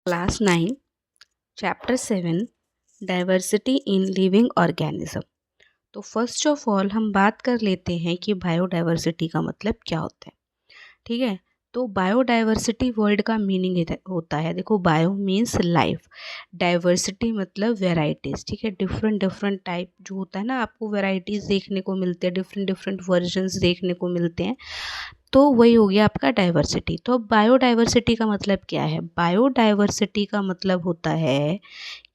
Class 9 chapter 7 diversity in living organism. तो first of all हम बात कर लेते हैं कि बायोडाइवर्सिटी का मतलब क्या होता है। ठीक है, तो बायोडाइवर्सिटी वर्ड का मीनिंग होता है, देखो बायो मीन्स लाइफ, डाइवर्सिटी मतलब वेराइटीज़। ठीक है, डिफरेंट डिफरेंट टाइप जो होता है ना, आपको वेराइटीज़ देखने को मिलते हैं, डिफरेंट डिफरेंट वर्जन्स देखने को मिलते हैं, तो वही हो गया आपका डाइवर्सिटी। तो अब बायोडाइवर्सिटी का मतलब क्या है? बायोडाइवर्सिटी का मतलब होता है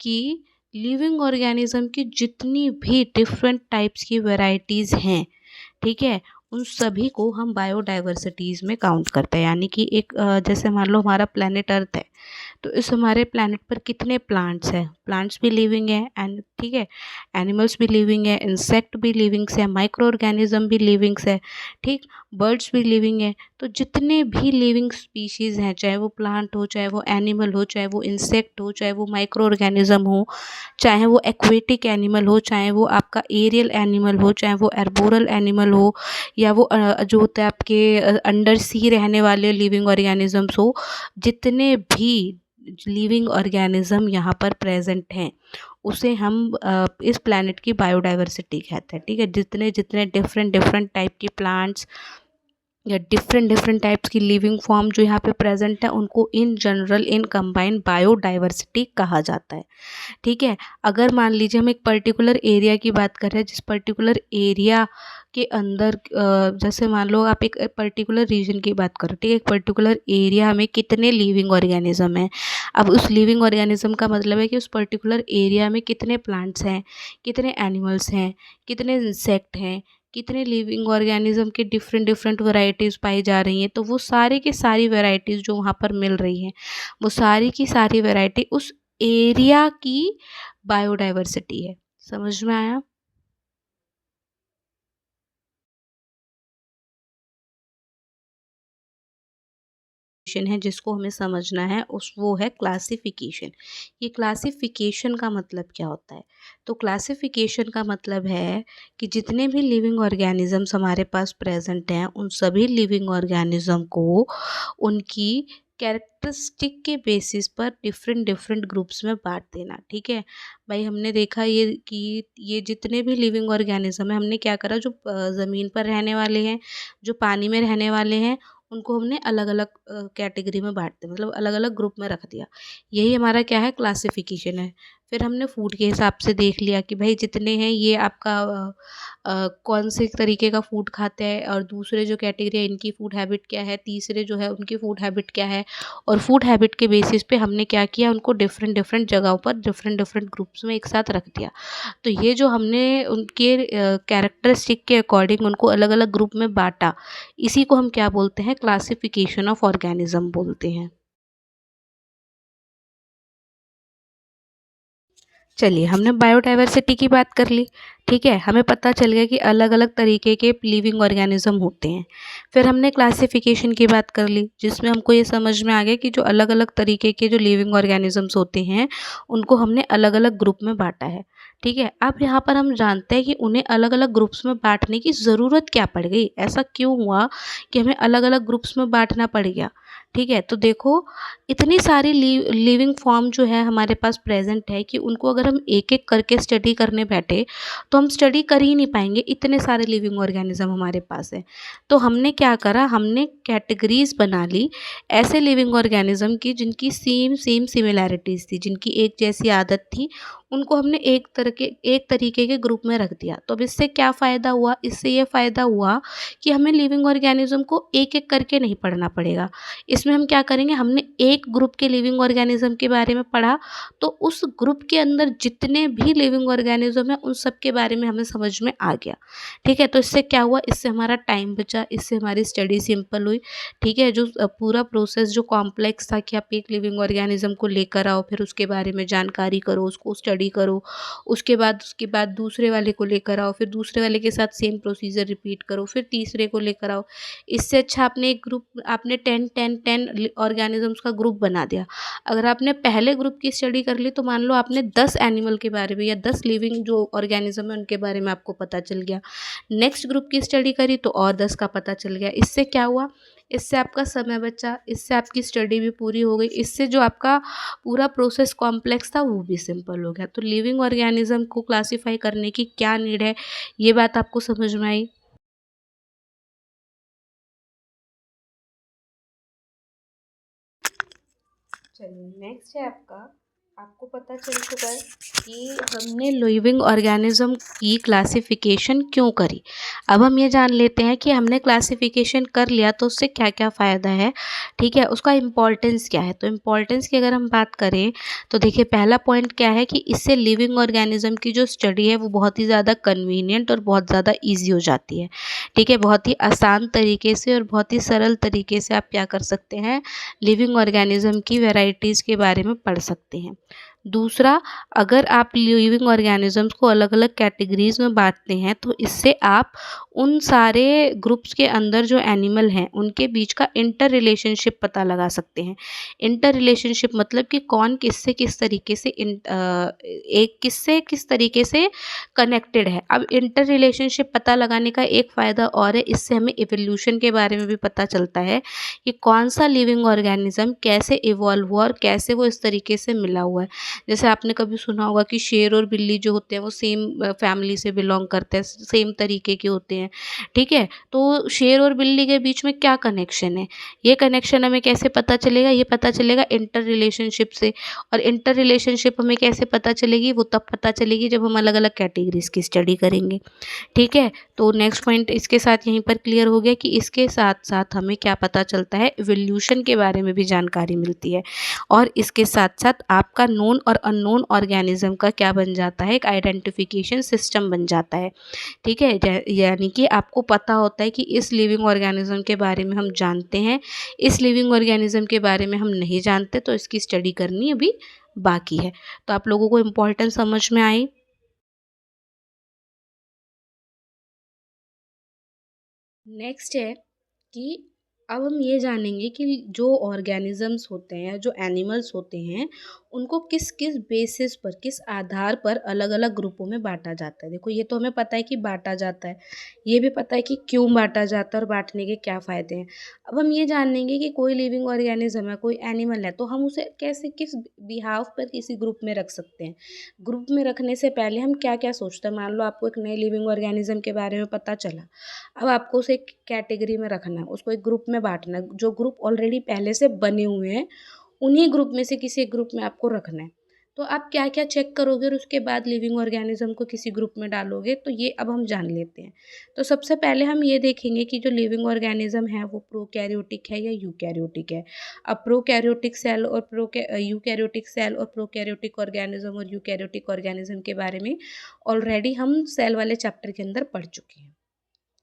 कि लिविंग ऑर्गेनिज्म की जितनी भी डिफरेंट टाइप्स की वैरायटीज़ हैं, ठीक है, उन सभी को हम बायोडाइवर्सिटीज़ में काउंट करते हैं। यानी कि एक जैसे मान लो हमारा प्लेनेट अर्थ है, तो इस हमारे प्लैनेट पर कितने प्लांट्स हैं, प्लांट्स भी लिविंग है, एंड ठीक है, एनिमल्स भी लिविंग है, इंसेक्ट भी लिविंग्स है, माइक्रो ऑर्गेनिज्म भी लिविंग्स है, ठीक, बर्ड्स भी लिविंग है। तो जितने भी लिविंग स्पीशीज़ हैं, चाहे वो प्लांट हो, चाहे वो एनिमल हो, चाहे वो इंसेक्ट हो, चाहे वो माइक्रो ऑर्गेनिज्म हो, चाहे वो एक्वेटिक एनिमल हो, चाहे वो आपका एरियल एनिमल हो, चाहे वो एर्बोरल एनिमल हो, या वो जो होता है आपके अंडर सी रहने वाले लिविंग ऑर्गेनिजम्स हो, जितने भी लिविंग ऑर्गेनिज्म यहाँ पर प्रेजेंट हैं, उसे हम इस प्लैनेट की बायोडाइवर्सिटी कहते हैं। ठीक है, जितने जितने डिफरेंट डिफरेंट टाइप की प्लांट्स या डिफरेंट डिफरेंट टाइप्स की लिविंग फॉर्म जो यहाँ पे प्रेजेंट है, उनको in general in combined biodiversity कहा जाता है। ठीक है, अगर मान लीजिए हम एक पर्टिकुलर एरिया की बात कर रहे हैं, जिस पर्टिकुलर एरिया के अंदर जैसे मान लो आप एक पर्टिकुलर रीजन की बात करो, ठीक है, एक पर्टिकुलर एरिया में कितने लिविंग ऑर्गेनिज्म हैं। अब उस लिविंग ऑर्गेनिज्म का मतलब है कि उस पर्टिकुलर एरिया में कितने प्लांट्स हैं, कितने एनिमल्स हैं, कितने इंसेक्ट हैं, कितने लिविंग ऑर्गेनिज्म की डिफरेंट डिफरेंट वैरायटीज़ पाई जा रही हैं। तो वो सारी की सारी वैरायटीज़ जो वहाँ पर मिल रही हैं, वो सारी की सारी वैरायटी उस एरिया की बायोडाइवर्सिटी है। समझ में आया? है जिसको हमें समझना है, उस वो है क्लासिफिकेशन। ये क्लासिफिकेशन का मतलब क्या होता है? तो क्लासिफिकेशन का मतलब है कि जितने भी लिविंग ऑर्गेनिजम्स हमारे पास प्रेजेंट हैं, उन सभी लिविंग ऑर्गेनिज्म को उनकी कैरेक्टरिस्टिक के बेसिस पर डिफरेंट डिफरेंट ग्रुप्स में बांट देना। ठीक है भाई, हमने देखा ये कि ये जितने भी लिविंग ऑर्गेनिज्म है, हमने क्या करा, जो ज़मीन पर रहने वाले हैं, जो पानी में रहने वाले हैं, उनको हमने अलग अलग कैटेगरी में बांट दिया, मतलब अलग अलग ग्रुप में रख दिया। यही हमारा क्या है, क्लासिफिकेशन है। फिर हमने फूड के हिसाब से देख लिया कि भाई जितने हैं ये आपका कौन से तरीके का फूड खाते हैं, और दूसरे जो कैटेगरी है इनकी फूड हैबिट क्या है, तीसरे जो है उनकी फूड हैबिट क्या है। और फूड हैबिट के बेसिस पे हमने क्या किया, उनको डिफरेंट डिफरेंट जगहों पर डिफरेंट डिफरेंट ग्रुप्स में एक साथ रख दिया। तो ये जो हमने उनके कैरेक्टरिस्टिक के अकॉर्डिंग उनको अलग अलग ग्रुप में बांटा, इसी को हम क्या बोलते हैं, क्लासिफिकेशन ऑफ ऑर्गेनिज्म बोलते हैं। चलिए, हमने बायोडाइवर्सिटी की बात कर ली। ठीक है, हमें पता चल गया कि अलग अलग तरीके के लिविंग ऑर्गेनिज्म होते हैं। फिर हमने क्लासिफिकेशन की बात कर ली, जिसमें हमको ये समझ में आ गया कि जो अलग अलग तरीके के जो लिविंग ऑर्गेनिजम्स होते हैं, उनको हमने अलग अलग ग्रुप में बांटा है। ठीक है, अब यहाँ पर हम जानते हैं कि उन्हें अलग अलग ग्रुप्स में बांटने की ज़रूरत क्या पड़ गई, ऐसा क्यों हुआ कि हमें अलग अलग ग्रुप्स में बांटना पड़ गया। ठीक है, तो देखो, इतनी सारी लिविंग फॉर्म जो है हमारे पास प्रेजेंट है कि उनको अगर हम एक एक करके स्टडी करने बैठे, तो हम स्टडी कर ही नहीं पाएंगे, इतने सारे लिविंग ऑर्गेनिज्म हमारे पास है। तो हमने क्या करा, हमने कैटेगरीज बना ली ऐसे लिविंग ऑर्गेनिज्म की जिनकी सेम सेम सिमिलैरिटीज़ थी, जिनकी एक जैसी आदत थी, उनको हमने एक तरीके के ग्रुप में रख दिया। तो अब इससे क्या फ़ायदा हुआ, इससे ये फ़ायदा हुआ कि हमें लिविंग ऑर्गेनिज्म को एक एक करके नहीं पढ़ना पड़ेगा। इसमें हम क्या करेंगे, हमने एक ग्रुप के लिविंग ऑर्गेनिज्म के बारे में पढ़ा, तो उस ग्रुप के अंदर जितने भी लिविंग ऑर्गेनिज्म हैं, उन सब के बारे में हमें समझ में आ गया। ठीक है, तो इससे क्या हुआ, इससे हमारा टाइम बचा, इससे हमारी स्टडी सिंपल हुई। ठीक है, जो पूरा प्रोसेस जो कॉम्प्लेक्स था कि आप एक लिविंग ऑर्गेनिज्म को लेकर आओ, फिर उसके बारे में जानकारी करो, उसको स्टडी करो, उसके बाद दूसरे वाले को लेकर आओ, फिर दूसरे वाले के साथ सेम प्रोसीजर रिपीट करो, फिर तीसरे को लेकर आओ। इससे अच्छा आपने एक ग्रुप, आपने 10 ऑर्गेनिजम्स का ग्रुप बना दिया। अगर आपने पहले ग्रुप की स्टडी कर ली, तो मान लो आपने 10 एनिमल के बारे में या 10 लिविंग जो ऑर्गेनिज्म है उनके बारे में आपको पता चल गया। नेक्स्ट ग्रुप की स्टडी करी तो और 10 का पता चल गया। इससे क्या हुआ, इससे आपका समय बचा, इससे आपकी स्टडी भी पूरी हो गई, इससे जो आपका पूरा प्रोसेस कॉम्प्लेक्स था वो भी सिंपल हो गया। तो लिविंग ऑर्गेनिज्म को क्लासीफाई करने की क्या नीड है, ये बात आपको समझ में आई। चलिए नेक्स्ट है आपको पता चल चुका है कि हमने लिविंग ऑर्गेनिज्म की क्लासिफिकेशन क्यों करी। अब हम ये जान लेते हैं कि हमने क्लासिफिकेशन कर लिया तो उससे क्या क्या फ़ायदा है, ठीक है, उसका इम्पोर्टेंस क्या है। तो इम्पोर्टेंस की अगर हम बात करें तो देखिए पहला पॉइंट क्या है कि इससे लिविंग ऑर्गेनिज्म की जो स्टडी है वो बहुत ही ज़्यादा कन्वीनियंट और बहुत ज़्यादा ईजी हो जाती है, ठीक है। बहुत ही आसान तरीके से और बहुत ही सरल तरीके से आप क्या कर सकते हैं, लिविंग ऑर्गेनिज्म की वैरायटीज़ के बारे में पढ़ सकते हैं। दूसरा, अगर आप लिविंग ऑर्गेनिजम्स को अलग अलग कैटेगरीज में बांटते हैं तो इससे आप उन सारे ग्रुप्स के अंदर जो एनिमल हैं उनके बीच का इंटर रिलेशनशिप पता लगा सकते हैं। इंटर रिलेशनशिप मतलब कि कौन किससे किस तरीके से एक किससे किस तरीके से कनेक्टेड है। अब इंटर रिलेशनशिप पता लगाने का एक फ़ायदा और है, इससे हमें इवोल्यूशन के बारे में भी पता चलता है कि कौन सा लिविंग ऑर्गेनिज्म कैसे इवॉल्व हुआ और कैसे वो इस तरीके से मिला हुआ है। जैसे आपने कभी सुना होगा कि शेर और बिल्ली जो होते हैं वो सेम फैमिली से बिलोंग करते हैं, सेम तरीके के होते हैं, ठीक है। तो शेर और बिल्ली के बीच में क्या कनेक्शन है, ये कनेक्शन हमें कैसे पता चलेगा, ये पता चलेगा इंटर रिलेशनशिप से। और इंटर रिलेशनशिप हमें कैसे पता चलेगी, वो तब पता चलेगी जब हम अलग अलग कैटेगरीज की स्टडी करेंगे, ठीक है। तो नेक्स्ट पॉइंट इसके साथ यहीं पर क्लियर हो गया कि इसके साथ साथ हमें क्या पता चलता है, इवोल्यूशन के बारे में भी जानकारी मिलती है। और इसके साथ साथ आपका नोन और अननोन ऑर्गेनिज्म का क्या बन जाता है, एक आइडेंटिफिकेशन सिस्टम बन जाता है, ठीक है। यानी कि आपको पता होता है कि इस लिविंग ऑर्गेनिज्म के बारे में हम जानते हैं, इस लिविंग ऑर्गेनिज्म के बारे में हम नहीं जानते, तो इसकी स्टडी करनी अभी बाकी है। तो आप लोगों को इम्पोर्टेंस समझ में आई। नेक्स्ट है कि अब हम ये जानेंगे कि जो ऑर्गेनिजम्स होते हैं, जो एनिमल्स होते हैं, उनको किस किस बेसिस पर, किस आधार पर अलग अलग ग्रुपों में बांटा जाता है। देखो ये तो हमें पता है कि बांटा जाता है, ये भी पता है कि क्यों बांटा जाता है और बांटने के क्या फ़ायदे हैं। अब हम ये जानेंगे कि कोई लिविंग ऑर्गेनिज्म है, कोई एनिमल है, तो हम उसे कैसे किस बिहाफ पर किसी ग्रुप में रख सकते हैं। ग्रुप में रखने से पहले हम क्या क्या सोचते हैं। मान लो आपको एक नए लिविंग ऑर्गेनिज्म के बारे में पता चला, अब आपको उसे एक कैटेगरी में रखना है, उसको एक ग्रुप में बांटना है। जो ग्रुप ऑलरेडी पहले से बने हुए हैं उन्हीं ग्रुप में से किसी एक ग्रुप में आपको रखना है। तो आप क्या क्या चेक करोगे और उसके बाद लिविंग ऑर्गेनिज्म को किसी ग्रुप में डालोगे, तो ये अब हम जान लेते हैं। तो सबसे पहले हम ये देखेंगे कि जो लिविंग ऑर्गेनिज्म है वो प्रोकैरियोटिक है या यूकैरियोटिक है। अब प्रोकैरियोटिक सेल और यूकैरियोटिक सेल और प्रोकैरियोटिक ऑर्गेनिज्म और यूकैरियोटिक ऑर्गेनिज्म के बारे में ऑलरेडी हम सेल वाले चैप्टर के अंदर पढ़ चुके हैं,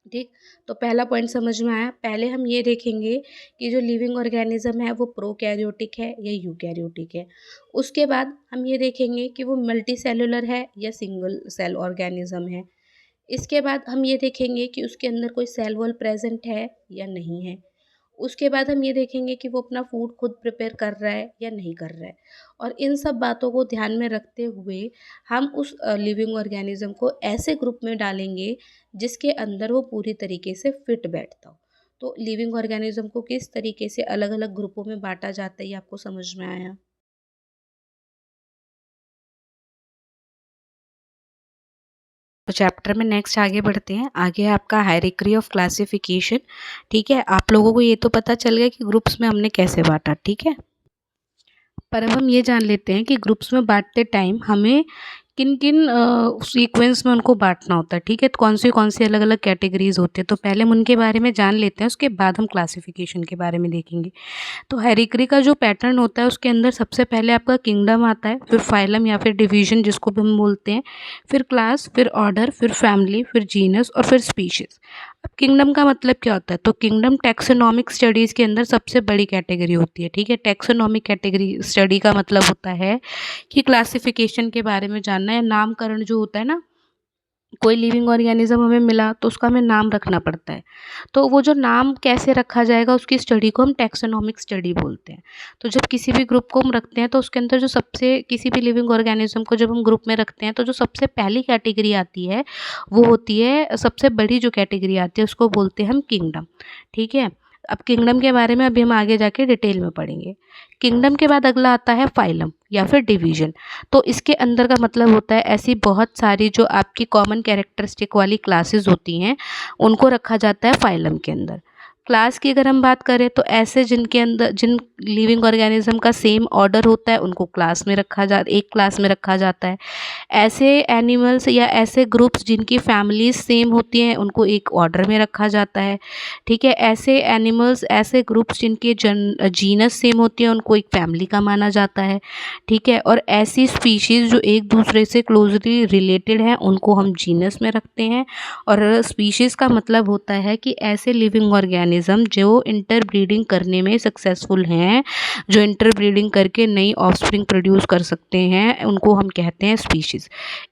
ठीक। तो पहला पॉइंट समझ में आया। पहले हम ये देखेंगे कि जो लिविंग ऑर्गेनिज्म है वो प्रोकैरियोटिक है या यूकैरियोटिक है। उसके बाद हम ये देखेंगे कि वो मल्टी सेलुलर है या सिंगल सेल ऑर्गेनिज्म है। इसके बाद हम ये देखेंगे कि उसके अंदर कोई सेल वॉल प्रेजेंट है या नहीं है। उसके बाद हम ये देखेंगे कि वो अपना फूड खुद प्रिपेयर कर रहा है या नहीं कर रहा है। और इन सब बातों को ध्यान में रखते हुए हम उस लिविंग ऑर्गेनिज्म को ऐसे ग्रुप में डालेंगे जिसके अंदर वो पूरी तरीके से फिट बैठता हो। तो लिविंग ऑर्गेनिज्म को किस तरीके से अलग अलग ग्रुपों में बांटा जाता है ये आपको समझ में आया। तो चैप्टर में नेक्स्ट आगे बढ़ते हैं। आगे है आपका हायरार्की ऑफ क्लासिफिकेशन, ठीक है। आप लोगों को ये तो पता चल गया कि ग्रुप्स में हमने कैसे बांटा, ठीक है। पर अब हम ये जान लेते हैं कि ग्रुप्स में बांटते टाइम हमें किन किन सीक्वेंस में उनको बांटना होता है, ठीक है। तो कौन सी अलग अलग कैटेगरीज होती है, तो पहले हम उनके बारे में जान लेते हैं, उसके बाद हम क्लासिफिकेशन के बारे में देखेंगे। तो हायरार्की का जो पैटर्न होता है उसके अंदर सबसे पहले आपका किंगडम आता है, फिर फाइलम या फिर डिवीजन जिसको भी हम बोलते हैं, फिर क्लास, फिर ऑर्डर, फिर फैमिली, फिर जीनस और फिर स्पीशीज। अब किंगडम का मतलब क्या होता है, तो किंगडम टैक्सोनॉमिक स्टडीज़ के अंदर सबसे बड़ी कैटेगरी होती है, ठीक है। टैक्सोनॉमिक कैटेगरी स्टडी का मतलब होता है कि क्लासिफिकेशन के बारे में जानना है। नामकरण जो होता है ना, कोई लिविंग ऑर्गेनिज्म हमें मिला तो उसका हमें नाम रखना पड़ता है। तो वो जो नाम कैसे रखा जाएगा उसकी स्टडी को हम टैक्सोनॉमिक स्टडी बोलते हैं। तो जब किसी भी ग्रुप को हम रखते हैं तो उसके अंदर जो सबसे, किसी भी लिविंग ऑर्गेनिज्म को जब हम ग्रुप में रखते हैं तो जो सबसे पहली कैटेगरी आती है वो होती है, सबसे बड़ी जो कैटेगरी आती है उसको बोलते हैं हम किंगडम, ठीक है। अब किंगडम के बारे में अभी हम आगे जाके डिटेल में पढ़ेंगे। किंगडम के बाद अगला आता है फाइलम या फिर डिवीजन। तो इसके अंदर का मतलब होता है ऐसी बहुत सारी जो आपकी कॉमन कैरेक्टरिस्टिक वाली क्लासेस होती हैं उनको रखा जाता है फाइलम के अंदर। क्लास की अगर हम बात करें तो ऐसे जिनके अंदर जिन लिविंग ऑर्गेनिज्म का सेम ऑर्डर होता है उनको क्लास में एक क्लास में रखा जाता है। ऐसे एनिमल्स या ऐसे ग्रुप्स जिनकी फैमिलीज सेम होती हैं उनको एक ऑर्डर में रखा जाता है। ठीक है, ऐसे एनिमल्स ऐसे ग्रुप्स जिनके जीनस सेम होती है उनको एक फैमिली का माना जाता है। ठीक है, और ऐसी स्पीशीज़ जो एक दूसरे से क्लोजली रिलेटेड हैं उनको हम जीनस में रखते हैं। और स्पीशीज़ का मतलब होता है कि ऐसे लिविंग ऑर्गेनिज्म जो इंटरब्रीडिंग करने में सक्सेसफुल हैं, जो इंटरब्रीडिंग करके नई ऑफस्प्रिंग प्रोड्यूस कर सकते हैं, उनको हम कहते हैं स्पीशीज़।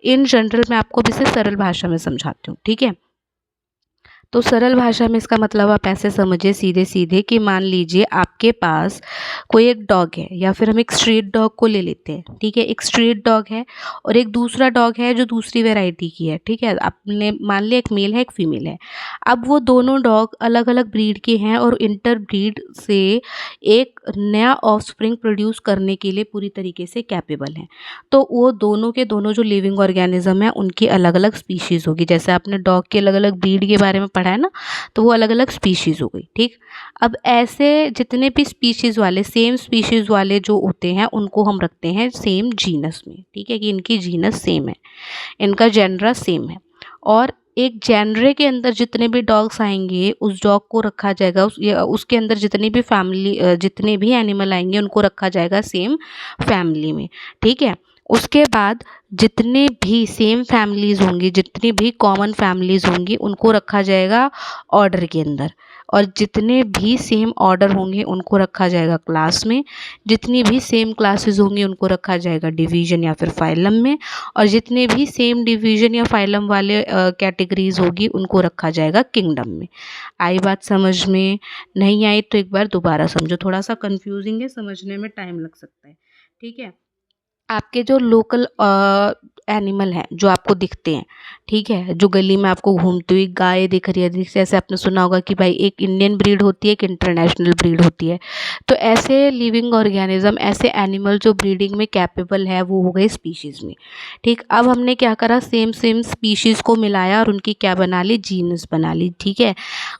इन जनरल मैं आपको इसे सरल भाषा में समझाती हूँ। ठीक है, तो सरल भाषा में इसका मतलब आप ऐसे समझिए सीधे सीधे कि मान लीजिए आपके पास कोई एक डॉग है या फिर हम एक स्ट्रीट डॉग को ले लेते हैं। ठीक है, एक स्ट्रीट डॉग है और एक दूसरा डॉग है जो दूसरी वैरायटी की है। ठीक है, आपने मान लिया एक मेल है एक फीमेल है। अब वो दोनों डॉग अलग अलग ब्रीड के हैं और इंटरब्रीड से एक नया ऑफस्प्रिंग प्रोड्यूस करने के लिए पूरी तरीके से कैपेबल हैं। तो वो दोनों के दोनों जो लिविंग ऑर्गेनिज्म है उनकी अलग अलग स्पीशीज़ होगी। जैसे आपने डॉग की अलग अलग ब्रीड के बारे में पढ़ा है ना, तो वो अलग अलग स्पीशीज़ हो गई। ठीक, अब ऐसे जितने भी स्पीशीज़ वाले सेम स्पीशीज़ वाले जो होते हैं उनको हम रखते हैं सेम जीनस में। ठीक है, कि इनकी जीनस सेम है, इनका जेनरा सेम है। और एक जेनरे के अंदर जितने भी डॉग्स आएंगे उस डॉग को रखा जाएगा उसके अंदर जितनी भी फैमिली जितने भी एनिमल आएंगे उनको रखा जाएगा सेम फैमिली में। ठीक है, उसके बाद जितने भी सेम फैमिलीज़ होंगी, जितनी भी कॉमन फैमिलीज़ होंगी उनको रखा जाएगा ऑर्डर के अंदर। और जितने भी सेम ऑर्डर होंगे उनको रखा जाएगा क्लास में। जितनी भी सेम क्लासेस होंगी उनको रखा जाएगा डिवीज़न या फिर फाइलम में। और जितने भी सेम डिवीज़न या फाइलम वाले कैटेगरीज होगी उनको रखा जाएगा किंगडम में। आई बात समझ में? नहीं आई तो एक बार दोबारा समझो, थोड़ा सा कंफ्यूजिंग है, समझने में टाइम लग सकता है। ठीक है, आपके जो लोकल एनिमल हैं जो आपको दिखते हैं, ठीक है, जो गली में आपको घूमती हुई गाय दिख रही है, जैसे आपने सुना होगा कि भाई एक इंडियन ब्रीड होती है एक इंटरनेशनल ब्रीड होती है। तो ऐसे लिविंग ऑर्गेनिज्म ऐसे एनिमल जो ब्रीडिंग में कैपेबल है वो हो गए स्पीशीज़ में। ठीक, अब हमने क्या करा, सेम सेम स्पीशीज़ को मिलाया और उनकी क्या बना ली, जीनस बना ली। ठीक है,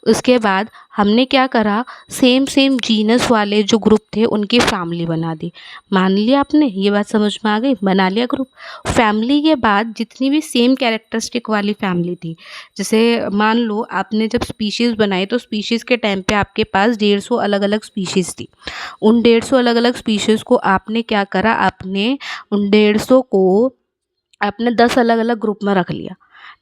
उसके बाद हमने क्या करा, सेम सेम जीनस वाले जो ग्रुप थे उनकी फैमिली बना दी। मान लिया आपने, ये बात समझ में आ गई, बना लिया ग्रुप। फैमिली के बाद जितनी भी सेम कैरेक्टरिस्टिक वाली फैमिली थी, जैसे मान लो आपने जब स्पीशीज़ बनाई तो स्पीशीज़ के टाइम पे आपके पास 150 अलग अलग स्पीशीज़ थी। उन 150 अलग अलग स्पीशीज़ को आपने क्या करा, आपने उन 150 को आपने 10 अलग अलग ग्रुप में रख लिया।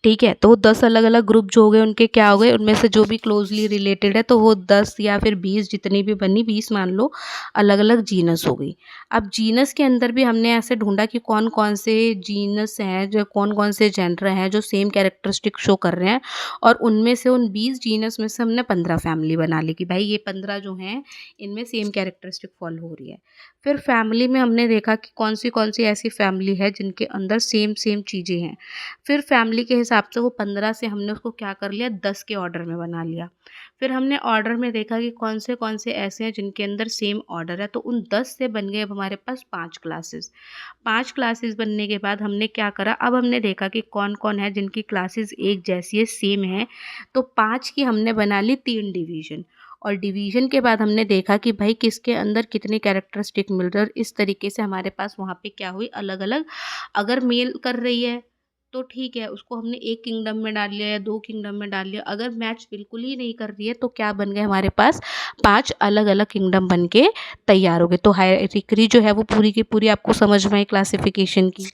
ठीक है, तो वो 10 अलग अलग ग्रुप जो हो गए उनके क्या हो गए, उनमें से जो भी क्लोजली रिलेटेड है तो वो 10 या फिर 20 जितनी भी बनी 20 मान लो अलग अलग जीनस हो गई। अब जीनस के अंदर भी हमने ऐसे ढूंढा कि कौन कौन से जीनस हैं, जो कौन कौन से जेनर हैं जो सेम कैरेक्टरिस्टिक शो कर रहे हैं। और उनमें से उन 20 जीनस में से हमने 15 फैमिली बना ली कि भाई ये 15 जो हैं इनमें सेम कैरेक्टरिस्टिक फॉलो हो रही है। फिर फैमिली में हमने देखा कि कौन सी ऐसी फैमिली है जिनके अंदर सेम सेम चीज़ें हैं। फिर फैमिली के हिसाब से वो 15 से हमने उसको क्या कर लिया, 10 के ऑर्डर में बना लिया। फिर हमने ऑर्डर में देखा कि कौन से ऐसे हैं जिनके अंदर सेम ऑर्डर है, तो उन 10 से बन गए अब हमारे पास 5 क्लासेस। 5 क्लासेस बनने के बाद हमने क्या करा, अब हमने देखा कि कौन कौन है जिनकी क्लासेस एक जैसी है, सेम है। तो 5 की हमने बना ली 3 डिवीज़न। और डिवीज़न के बाद हमने देखा कि भाई किसके अंदर कितने कैरेक्टरिस्टिक मिल रहे हैं। और इस तरीके से हमारे पास वहाँ पे क्या हुई, अलग अलग, अगर मेल कर रही है तो ठीक है उसको हमने एक किंगडम में डाल लिया या 2 किंगडम में डाल लिया। अगर मैच बिल्कुल ही नहीं कर रही है तो क्या बन गए हमारे पास, 5 अलग अलग किंगडम बन के तैयार हो गए। तो हायरार्की जो है वो पूरी की पूरी आपको समझ में आई क्लासिफिकेशन की।